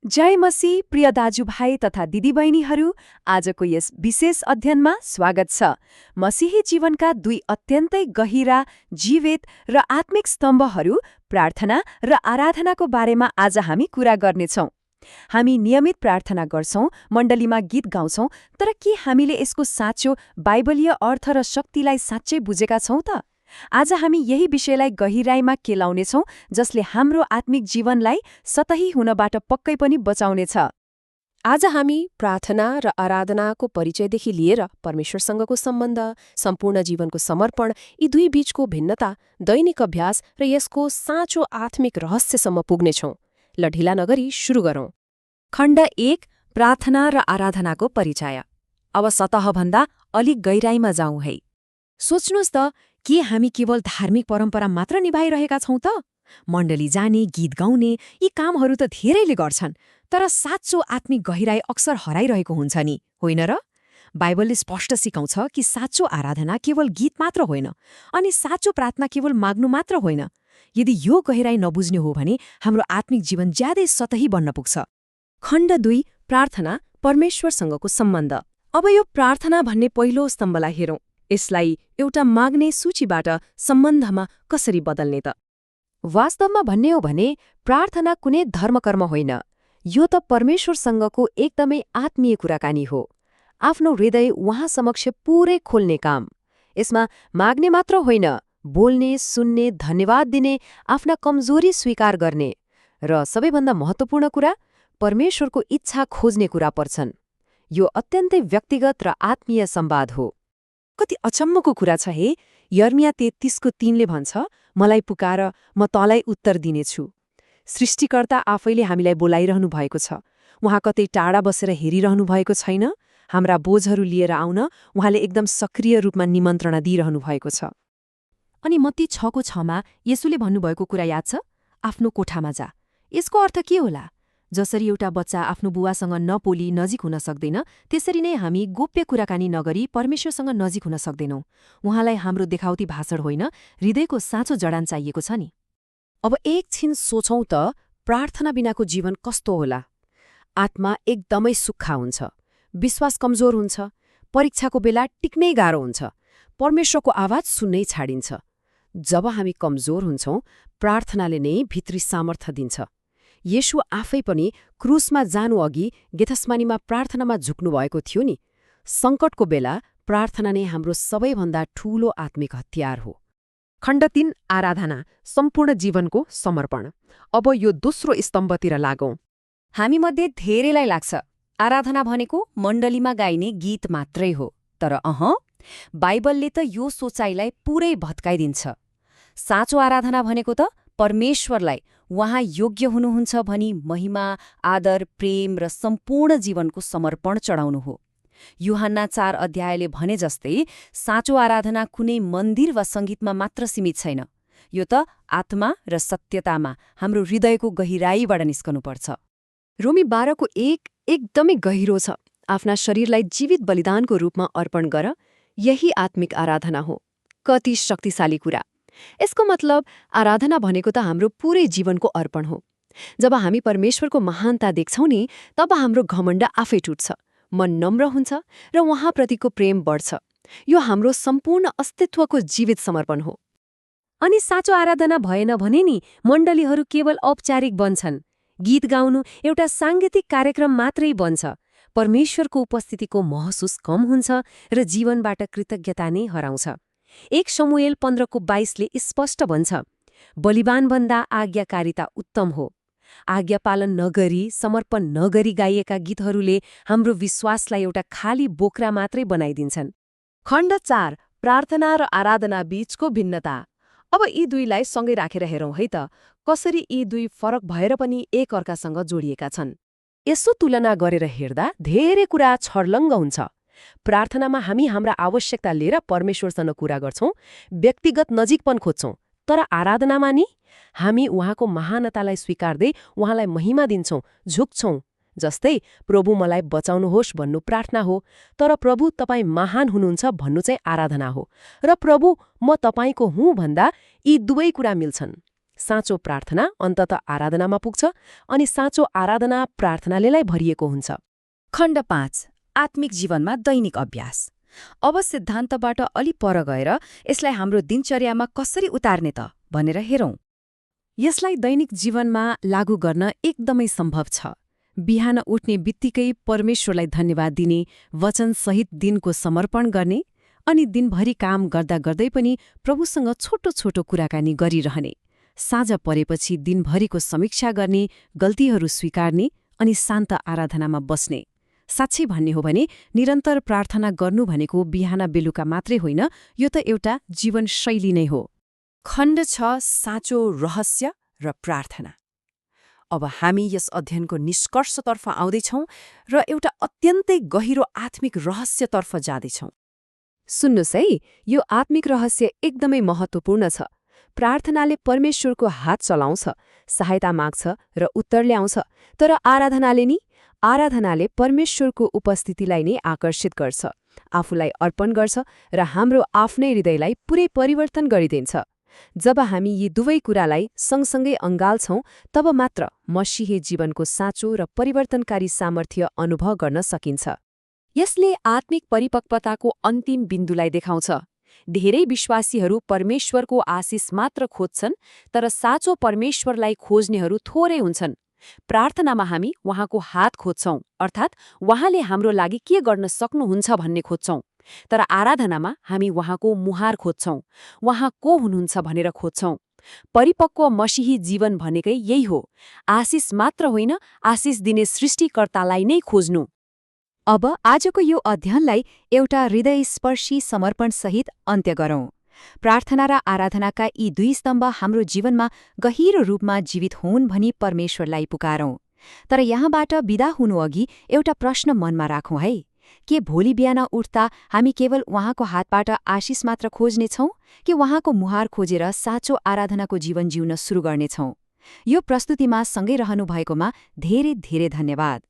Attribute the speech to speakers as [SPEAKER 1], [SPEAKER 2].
[SPEAKER 1] जय मसी प्रिय दाजुभाइ तथा दिदीबहिनीहरू, आजको यस विशेष अध्ययनमा स्वागत छ। मसीही जीवनका दुई अत्यन्तै गहिरा, जीवित र आत्मिक स्तम्भहरू प्रार्थना र आराधनाको बारेमा आज हामी कुरा गर्नेछौँ। हामी नियमित प्रार्थना गर्छौं, मण्डलीमा गीत गाउँछौं, तर के हामीले यसको साँचो बाइबलीय अर्थ र शक्तिलाई साँच्चै बुझेका छौं त? आज हामी यही विषयलाई गहिराईमा केलाउनेछौं, जसले हाम्रो आत्मिक जीवनलाई सतही हुनबाट पक्कै पनि बचाउनेछ।
[SPEAKER 2] आज हामी प्रार्थना र आराधनाको परिचयदेखि लिएर परमेश्वरसँगको सम्बन्ध, सम्पूर्ण जीवनको समर्पण, यी दुई बीचको भिन्नता, दैनिक अभ्यास र यसको साँचो आत्मिक रहस्यसम्म पुग्नेछौं। ल ढिला नगरी सुरु गरौं।
[SPEAKER 1] खण्ड 1, प्रार्थना र आराधनाको परिचय। अब सतहभन्दा अलिक गहिराईमा जाउँ है। सोच्नुहोस् त, के हामी केवल धार्मिक परम्परा मात्र निभाइरहेका छौं त? मण्डली जाने, गीत गाउने, यी कामहरू त धेरैले गर्छन्, तर साँचो आत्मिक गहिराई अक्सर हराइरहेको हुन्छ नि, होइन र? बाइबलले स्पष्ट सिकाउँछ कि साँचो आराधना केवल गीत मात्र होइन, अनि साँचो प्रार्थना केवल माग्नु मात्र होइन। यदि यो गहिराई नबुझ्ने हो भने हाम्रो आत्मिक जीवन ज्यादै सतही बन्न पुग्छ।
[SPEAKER 2] खण्ड 2, प्रार्थना, परमेश्वरसँगको सम्बन्ध। अब यो प्रार्थना भन्ने पहिलो स्तम्भलाई हेरौं। यसलाई एउटा माग्ने सूचीबाट सम्बन्धमा कसरी बदल्ने त?
[SPEAKER 1] वास्तवमा भन्ने हो भने प्रार्थना कुनै धर्मकर्म होइन, यो त परमेश्वरसँगको एकदमै आत्मीय कुराकानी हो। आफ्नो हृदय उहाँ समक्ष पुरै खोल्ने काम। यसमा माग्ने मात्र होइन, बोल्ने, सुन्ने, धन्यवाद दिने, आफ्ना कमजोरी स्वीकार गर्ने, र सबैभन्दा महत्त्वपूर्ण कुरा, परमेश्वरको इच्छा खोज्ने कुरा पर्छन्। यो अत्यन्तै व्यक्तिगत र आत्मीय संवाद हो।
[SPEAKER 2] कति अचम्मको कुरा छ हे। यर्मिया 33:3ले भन्छ, मलाई पुकार, म तँलाई उत्तर दिनेछु। सृष्टिकर्ता आफैले हामीलाई बोलाइरहनु भएको छ। उहाँ कतै टाढा बसेर हेरिरहनु भएको छैन। हाम्रा बोझहरू लिएर आउन उहाँले एकदम सक्रिय रूपमा निमन्त्रणा दिइरहनु भएको छ।
[SPEAKER 1] अनि मत्ती 6:6मा येशूले भन्नुभएको कुरा याद छ? आफ्नो कोठामा जा। यसको अर्थ के होला? जसरी एउटा बच्चा आफ्नो बुवासँग नपोली नजिक हुन सक्दैन, त्यसरी नै हामी गोप्य कुराकानी नगरी परमेश्वरसँग नजिक हुन सक्दैनौं। उहाँलाई हाम्रो देखाउती भाषण होइन, हृदयको साँचो जडान चाहिएको छ नि।
[SPEAKER 2] अब एकछिन सोचौं त, प्रार्थना बिनाको जीवन कस्तो होला? आत्मा एकदमै सुक्खा हुन्छ, विश्वास कमजोर हुन्छ, परीक्षाको बेला टिक्नै गाह्रो हुन्छ, परमेश्वरको आवाज सुन्नै छाडिन्छ। जब हामी कमजोर हुन्छौं, प्रार्थनाले नै भित्री सामर्थ्य दिन्छ। येशू आफै पनि क्रुसमा जानुअघि गेथस्मानीमा प्रार्थनामा झुक्नु भएको थियो नि। सङ्कटको बेला प्रार्थना नै हाम्रो सबैभन्दा ठूलो आत्मिक हतियार हो।
[SPEAKER 1] खण्ड 3, आराधना, सम्पूर्ण जीवनको समर्पण। अब यो दोस्रो स्तम्भतिर लागौं। हामीमध्ये धेरैलाई लाग्छ आराधना भनेको मण्डलीमा गाइने गीत मात्रै हो, तर बाइबलले त यो सोचाइलाई पुरै भत्काइदिन्छ। साँचो आराधना भनेको त परमेश्वरलाई उहाँ योग्य हुनुहुन्छ भनी महिमा, आदर, प्रेम र सम्पूर्ण जीवनको समर्पण चढाउनु हो। यूहन्ना 4:अध्यायले भने जस्तै साँचो आराधना कुनै मन्दिर वा सङ्गीतमा मात्र सीमित छैन। यो त आत्मा र सत्यतामा हाम्रो हृदयको गहिराईबाट निस्कनुपर्छ।
[SPEAKER 2] रोमी 12:1 एकदमै गहिरो छ। आफ्ना शरीरलाई जीवित बलिदानको रूपमा अर्पण गर, यही आत्मिक आराधना हो। कति शक्तिशाली कुरा! यसको मतलब आराधना भनेको त हाम्रो पुरै जीवनको अर्पण हो। जब हामी परमेश्वरको महानता देख्छौं नि, तब हाम्रो घमण्ड आफै टुट्छ, मन नम्र हुन्छ र उहाँप्रतिको प्रेम बढ्छ। यो हाम्रो सम्पूर्ण अस्तित्वको जीवित समर्पण हो।
[SPEAKER 1] अनि साँचो आराधना भएन भने नि मण्डलीहरू केवल औपचारिक बन्छन्। गीत गाउनु एउटा साङ्गीतिक कार्यक्रम मात्रै बन्छ। परमेश्वरको उपस्थितिको महसुस कम हुन्छ र जीवनबाट कृतज्ञता नै हराउँछ। 1 शमूएल 15:22ले स्पष्ट भन्छ, बलिदानभन्दा आज्ञाकारिता उत्तम हो। आज्ञा पालन नगरी, समर्पण नगरी गाइएका गीतहरूले हाम्रो विश्वासलाई एउटा खाली बोक्रा मात्रै बनाइदिन्छन्।
[SPEAKER 2] खण्ड 4, प्रार्थना र आराधना बीचको भिन्नता। अब यी दुईलाई सँगै राखेर हेरौं है त, कसरी यी दुई फरक भएर पनि एक अर्कासँग जोडिएका छन्। यसो तुलना गरेर हेर्दा धेरै कुरा छर्लङ्ग हुन्छ। प्रार्थनामा हामी हाम्रा आवश्यकता लिएर परमेश्वरसँग कुरा गर्छौं, व्यक्तिगत नजिकपन खोज्छौं, तर आराधनामा नि हामी उहाँको महानतालाई स्वीकार्दै उहाँलाई महिमा दिन्छौं, झुक्छौं। जस्तै प्रभु मलाई बचाउनुहोस् भन्नु प्रार्थना हो, तर प्रभु तपाईँ महान हुनुहुन्छ भन्नु चाहिँ आराधना हो। र प्रभु म तपाईँको हुँ भन्दा यी दुवै कुरा मिल्छन्। साँचो प्रार्थना अन्तत आराधनामा पुग्छ अनि साँचो आराधना प्रार्थनाले भरिएको हुन्छ।
[SPEAKER 1] खण्ड 5 आत्मिक जीवनमा दैनिक अभ्यास। अब सिद्धान्तबाट अलि पर गएर यसलाई हाम्रो दिनचर्यामा कसरी उतार्ने त भनेर हेरौं।
[SPEAKER 2] यसलाई दैनिक जीवनमा लागू गर्न एकदमै सम्भव छ। बिहान उठ्ने बित्तिकै परमेश्वरलाई धन्यवाद दिने, वचनसहित दिनको समर्पण गर्ने अनि दिनभरि काम गर्दा गर्दै पनि प्रभुसँग छोटो छोटो कुराकानी गरिरहने, साँझ परेपछि दिनभरिको समीक्षा गर्ने, गल्तीहरू स्वीकार्ने अनि शान्त आराधनामा बस्ने। साँच्चै भन्ने हो भने निरन्तर प्रार्थना गर्नु भनेको बिहान बेलुका मात्रै होइन, यो त एउटा जीवनशैली नै हो।
[SPEAKER 1] खण्ड 6 साँचो रहस्य र प्रार्थना। अब हामी यस अध्ययनको निष्कर्षतर्फ आउँदैछौँ र एउटा अत्यन्तै गहिरो आत्मिक रहस्यतर्फ जाँदैछौँ।
[SPEAKER 2] सुन्नुस् है, यो आत्मिक रहस्य एकदमै महत्त्वपूर्ण छ। प्रार्थनाले परमेश्वरको हात चलाउँछ, सहायता माग्छ र उत्तर ल्याउँछ, तर आराधनाले परमेश्वरको उपस्थितिलाई नै आकर्षित गर्छ, आफूलाई अर्पण गर्छ र हाम्रो आफ्नै हृदयलाई पुरै परिवर्तन गरिदिन्छ। जब हामी यी दुवै कुरालाई सँगसँगै अँगाल्छौँ, तब मात्र मसीही जीवनको साँचो र परिवर्तनकारी सामर्थ्य अनुभव गर्न सकिन्छ। यसले आत्मिक परिपक्वताको अन्तिम बिन्दुलाई देखाउँछ। धेरै विश्वासीहरू परमेश्वरको आशिष मात्र खोज्छन्, तर साँचो परमेश्वरलाई खोज्नेहरू थोरै हुन्छन्। प्रार्थनामा हामी उहाँको हात खोज्छौं, अर्थात् उहाँले हाम्रो लागि के गर्न सक्नुहुन्छ भन्ने खोज्छौं। तर आराधनामा हामी उहाँको मुहार खोज्छौं, उहाँ को हुनुहुन्छ भनेर खोज्छौं। परिपक्व मसीही जीवन भनेकै यही हो, आशिष मात्र होइन, आशिष दिने सृष्टिकर्तालाई नै खोज्नु।
[SPEAKER 1] अब आजको यो अध्ययनलाई एउटा हृदयस्पर्शी समर्पणसहित अन्त्य गरौं। प्रार्थना र आराधनाका यी दुई स्तम्भ हाम्रो जीवनमा गहिरो रूपमा जीवित हुन् भनी परमेश्वरलाई पुकारौं। तर यहाँबाट बिदा हुनुअघि एउटा प्रश्न मनमा राखौं है। के भोलि बिहान उठ्दा हामी केवल उहाँको हातबाट आशिष मात्र खोज्नेछौँ कि उहाँको मुहार खोजेर साँचो आराधनाको जीवन जिउन सुरु गर्नेछौँ? यो प्रस्तुतिमा सँगै रहनुभएकोमा धेरै धेरै धन्यवाद।